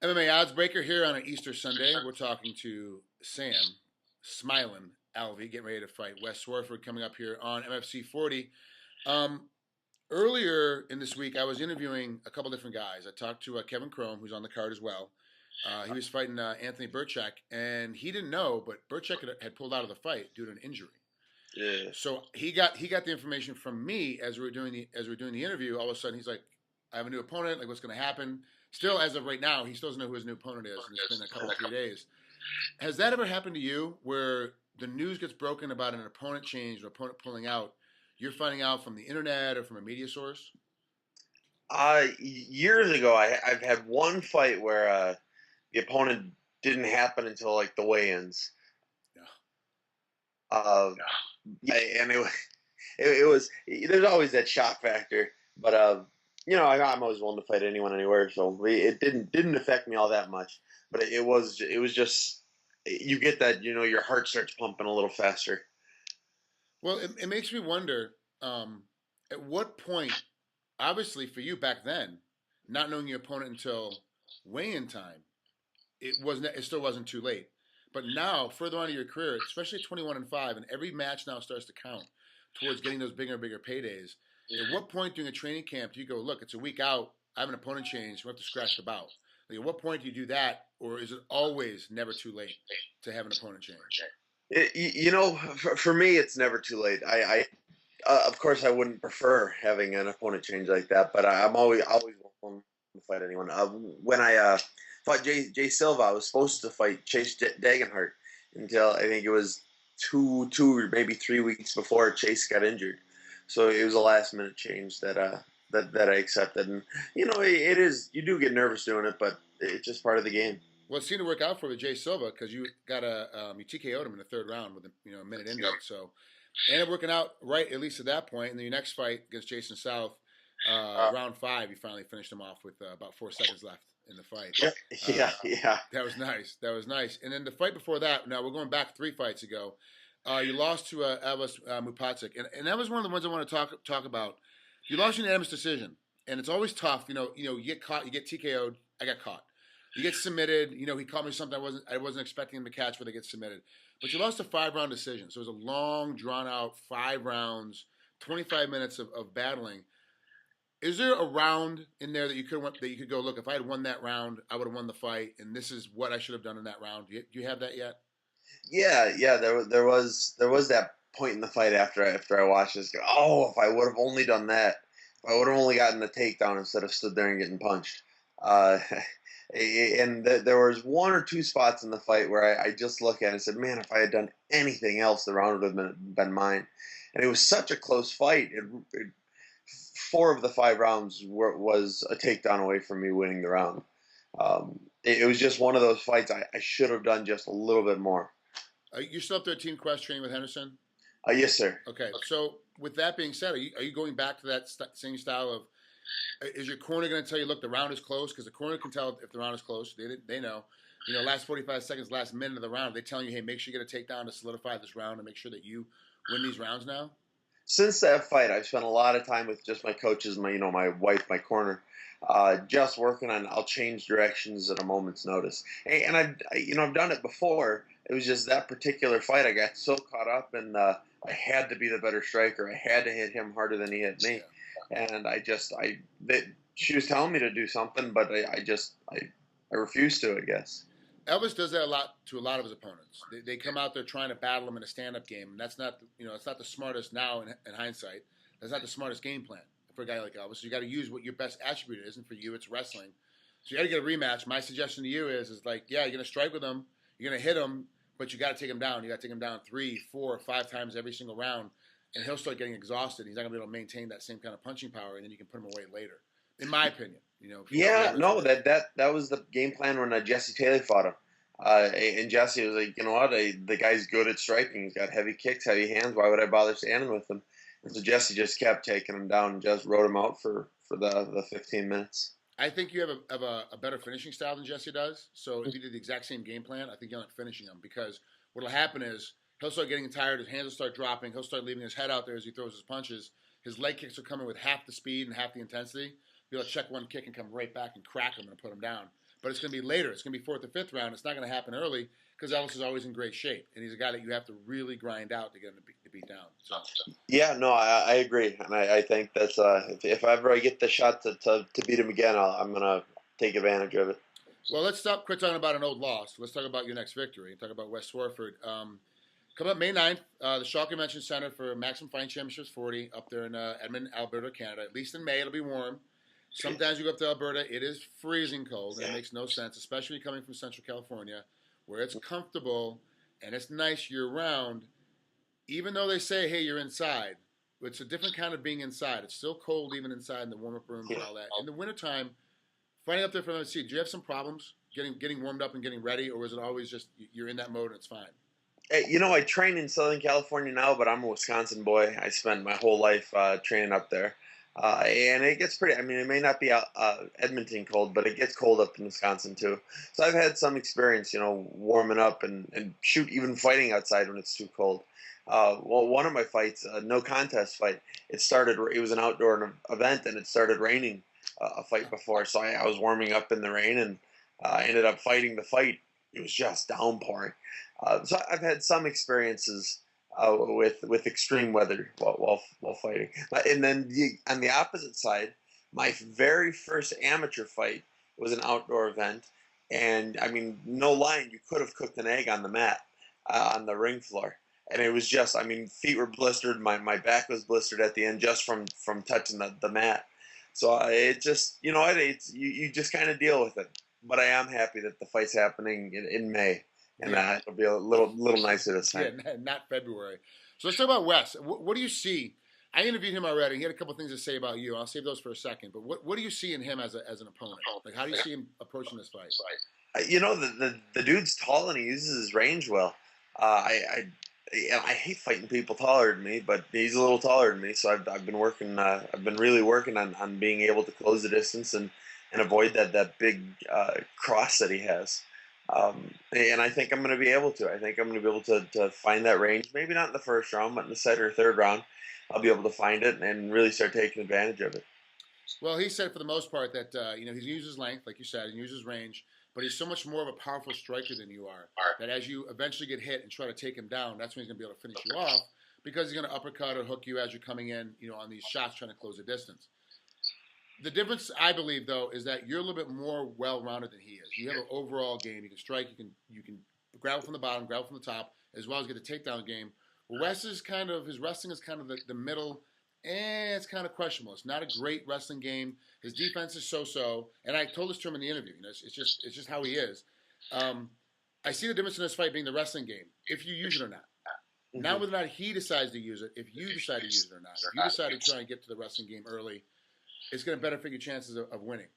MMA Oddsbreaker here on an Easter Sunday. We're talking to Sam Smiling Alvey, getting ready to fight Wes Swofford coming up here on MFC 40. Um, Earlier in this week, I was interviewing a couple different guys. I talked to Kevin Chrome, who's on the card as well. He was fighting Anthony Burchak, and he didn't know, but Burchak had pulled out of the fight due to an injury. Yeah. So he got the information from me as we were doing the interview. All of a sudden, he's like, "I have a new opponent. Like, what's going to happen?" Still, as of right now, he still doesn't know who his new opponent is, and it's been a couple 3 days. Has that ever happened to you, where the news gets broken about an opponent change or opponent pulling out? You're finding out from the internet or from a media source? Years ago, I've had one fight where the opponent didn't happen until like the weigh-ins. Yeah. And it was there's always that shock factor, but I'm always willing to fight anyone anywhere, so it didn't affect me all that much. But it was just you get that your heart starts pumping a little faster. Well, it makes me wonder, at what point, obviously for you back then, not knowing your opponent until weigh-in time, it still wasn't too late. But now, further on in your career, especially 21-5, and every match now starts to count towards getting those bigger and bigger paydays. At what point during a training camp do you go, look, it's a week out, I have an opponent change, we have to scratch the bout? Like, at what point do you do that, or is it always never too late to have an opponent change? For me, it's never too late. Of course, I wouldn't prefer having an opponent change like that, but I'm always willing to fight anyone. When I fought Jay Silva, I was supposed to fight Chase Dagenhart until I think it was two or maybe 3 weeks before Chase got injured. So it was a last minute change that I accepted, and it is, you do get nervous doing it, but it's just part of the game. Well, it seemed to work out for Jay Silva because you got you TKO'd him in the third round with a minute into it. So it ended up working out right, at least at that point. And then your next fight against Jason South, round 5, you finally finished him off with about 4 seconds left in the fight. Yeah. That was nice. And then the fight before that, now we're going back 3 fights ago. You lost to Elvis Mupatzik, and that was one of the ones I want to talk about. You lost your unanimous decision, and it's always tough. You get caught, you get TKO'd. I got caught. You get submitted. He caught me something I wasn't expecting him to catch, where they get submitted. But you lost a 5-round decision, so it was a long, drawn-out 5 rounds, 25 minutes of battling. Is there a round in there that you could go, look, if I had won that round, I would have won the fight, and this is what I should have done in that round? Do you have that yet? Yeah. There was that point in the fight after I watched this. Oh, if I would have only done that, if I would have only gotten the takedown instead of stood there and getting punched. And there was 1 or 2 spots in the fight where I just look at it and said, man, if I had done anything else, the round would have been mine. And it was such a close fight. 4 of the 5 rounds was a takedown away from me winning the round. It was just one of those fights I should have done just a little bit more. You're still up there Team Quest training with Henderson? Yes, sir. Okay. So with that being said, are you going back to that same style of, is your corner going to tell you, look, the round is close? Because the corner can tell if the round is close. They know. Last 45 seconds, last minute of the round, they're telling you, hey, make sure you get a takedown to solidify this round and make sure that you win these rounds now? Since that fight, I've spent a lot of time with just my coaches, my wife, my corner, just working on, I'll change directions at a moment's notice. And I've done it before. It was just that particular fight, I got so caught up, and I had to be the better striker. I had to hit him harder than he hit me. And she was telling me to do something, but I refused to, I guess. Elvis does that a lot to a lot of his opponents. They come out there trying to battle him in a stand-up game, and that's not, it's not the smartest now in hindsight. That's not the smartest game plan for a guy like Elvis. So you got to use what your best attribute is, and for you, it's wrestling. So you got to get a rematch. My suggestion to you is like, yeah, you're gonna strike with him, you're gonna hit him, but you got to take him down. You got to take him down 3, 4, 5 times every single round. And he'll start getting exhausted. He's not going to be able to maintain that same kind of punching power, and then you can put him away later. In my opinion, that was the game plan when Jesse Taylor fought him. And Jesse was like, the guy's good at striking. He's got heavy kicks, heavy hands. Why would I bother standing with him? And so Jesse just kept taking him down and just wrote him out for the 15 minutes. I think you have a better finishing style than Jesse does. So if you did the exact same game plan, I think you'll end up finishing him, because what will happen is he'll start getting tired. His hands will start dropping. He'll start leaving his head out there as he throws his punches. His leg kicks are coming with half the speed and half the intensity. be able to check one kick and come right back and crack him and put him down. But it's going to be later. It's going to be 4th or 5th round. It's not going to happen early because Elvis is always in great shape, and he's a guy that you have to really grind out to get him to beat down. So. Yeah, no, I agree, and I think that's if ever I get the shot to beat him again, I'm gonna take advantage of it. Well, let's stop quit talking about an old loss. Let's talk about your next victory. Talk about Wes Swofford. Coming up May 9th, the Shaw Convention Center for Maximum Fighting Championships 40 up there in Edmonton, Alberta, Canada. At least in May, it'll be warm. Sometimes you go up to Alberta, it is freezing cold, and it makes no sense, especially coming from Central California, where it's comfortable and it's nice year-round. Even though they say, hey, you're inside, it's a different kind of being inside. It's still cold even inside in the warm-up rooms and all that. In the wintertime, fighting up there for MFC, do you have some problems getting warmed up and getting ready, or is it always just you're in that mode and it's fine? Hey, I train in Southern California now, but I'm a Wisconsin boy. I spent my whole life training up there. And it gets pretty, it may not be Edmonton cold, but it gets cold up in Wisconsin too. So I've had some experience, warming up and shoot, even fighting outside when it's too cold. Well, one of my fights, no contest fight, it was an outdoor event and it started raining a fight before. So I was warming up in the rain and I ended up fighting the fight. It was just downpouring. So I've had some experiences with extreme weather while fighting. And then on the opposite side, my very first amateur fight was an outdoor event. And, no lying, you could have cooked an egg on the mat, on the ring floor. And it was just, feet were blistered. My back was blistered at the end just from touching the mat. So it just, you just kind of deal with it. But I am happy that the fight's happening in May. And it'll be a little nicer this time. Yeah, not February. So let's talk about Wes. What do you see? I interviewed him already. He had a couple things to say about you. I'll save those for a second. But what do you see in him as an opponent? Like, how do you see him approaching this fight? The dude's tall and he uses his range well. I hate fighting people taller than me, but he's a little taller than me. So I've been working. I've been really working on being able to close the distance and avoid that big cross that he has. And I think I'm going to be able to. I think I'm going to be able to find that range. Maybe not in the first round, but in the second or third round, I'll be able to find it and really start taking advantage of it. Well, he said for the most part that he uses length, like you said, he uses range, but he's so much more of a powerful striker than you are. That as you eventually get hit and try to take him down, that's when he's going to be able to finish you off because he's going to uppercut or hook you as you're coming in, on these shots trying to close the distance. The difference, I believe, though, is that you're a little bit more well-rounded than he is. You have an overall game. You can strike. You can grapple from the bottom, grapple from the top, as well as get a takedown game. Well, his wrestling is kind of the middle. It's kind of questionable. It's not a great wrestling game. His defense is so-so. And I told this to him in the interview. It's just how he is. I see the difference in this fight being the wrestling game, if you use it or not. Mm-hmm. Not whether or not he decides to use it, if you decide to use it or not. If you decide to try and get to the wrestling game early, it's going to benefit your chances of winning.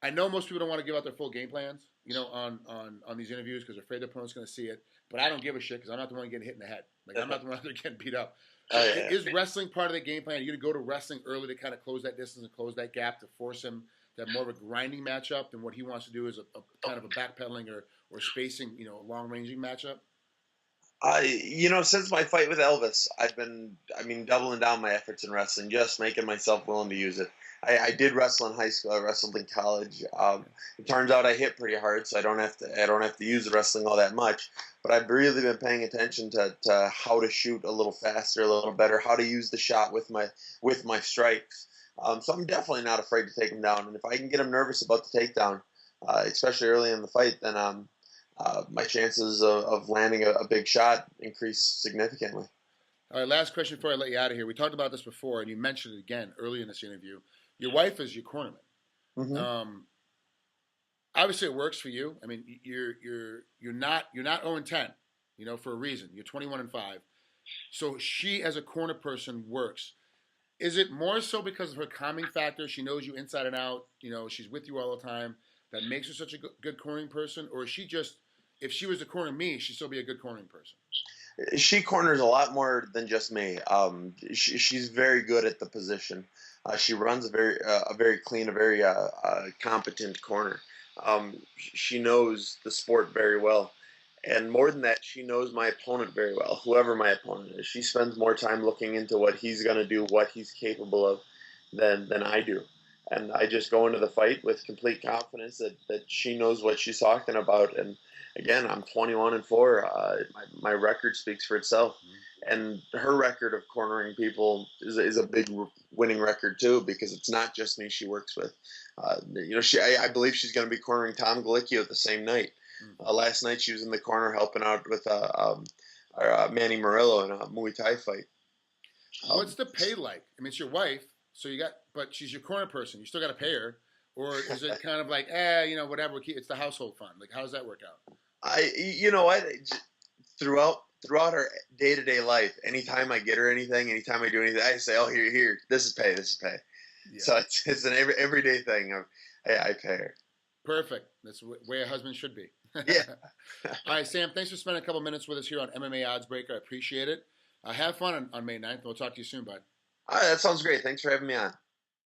I know most people don't want to give out their full game plans, on these interviews because they're afraid their opponent's going to see it. But I don't give a shit because I'm not the one getting hit in the head. Like, I'm not the one that's getting beat up. So is wrestling part of the game plan? Are you going to go to wrestling early to kind of close that distance and close that gap to force him to have more of a grinding matchup than what he wants to do is a kind of a backpedaling or spacing, long-ranging matchup? Since my fight with Elvis, I've been, doubling down my efforts in wrestling, just making myself willing to use it. I did wrestle in high school. I wrestled in college. It turns out I hit pretty hard, so I don't have to use the wrestling all that much. But I've really been paying attention to how to shoot a little faster, a little better, how to use the shot with my strikes. So I'm definitely not afraid to take him down. And if I can get him nervous about the takedown, especially early in the fight, then my chances of landing a big shot increase significantly. All right, last question before I let you out of here. We talked about this before, and you mentioned it again early in this interview. Your wife is your cornerman. Mm-hmm. Obviously, it works for you. You're not 0-10, for a reason. You're 21-5. So she, as a corner person, works. Is it more so because of her calming factor? She knows you inside and out. She's with you all the time. That makes her such a good cornering person, or is she just? If she was to corner me, she'd still be a good cornering person. She corners a lot more than just me. She's very good at the position. She runs a very clean, a very competent corner. She knows the sport very well. And more than that, she knows my opponent very well, whoever my opponent is. She spends more time looking into what he's going to do, what he's capable of, than I do. and I just go into the fight with complete confidence that she knows what she's talking about. And again, I'm 21-4. My record speaks for itself, and her record of cornering people is a big winning record too, because it's not just me she works with. I believe she's going to be cornering Tom Galicchio the same night. Last night she was in the corner helping out with Manny Murillo in a Muay Thai fight. What's the pay like? I mean, it's your wife, so but she's your corner person. You still got to pay her, or is it kind of like, whatever? It's the household fund. Like, how does that work out? Throughout her day-to-day life, anytime I get her anything, anytime I do anything, I say, "Oh, here, this is pay." Yeah. So it's an everyday thing. I pay her. Perfect. That's the way a husband should be. Yeah. All right, Sam, thanks for spending a couple minutes with us here on MMA Oddsbreaker. I appreciate it. Have fun on May 9th. We'll talk to you soon, bud. All right, that sounds great. Thanks for having me on.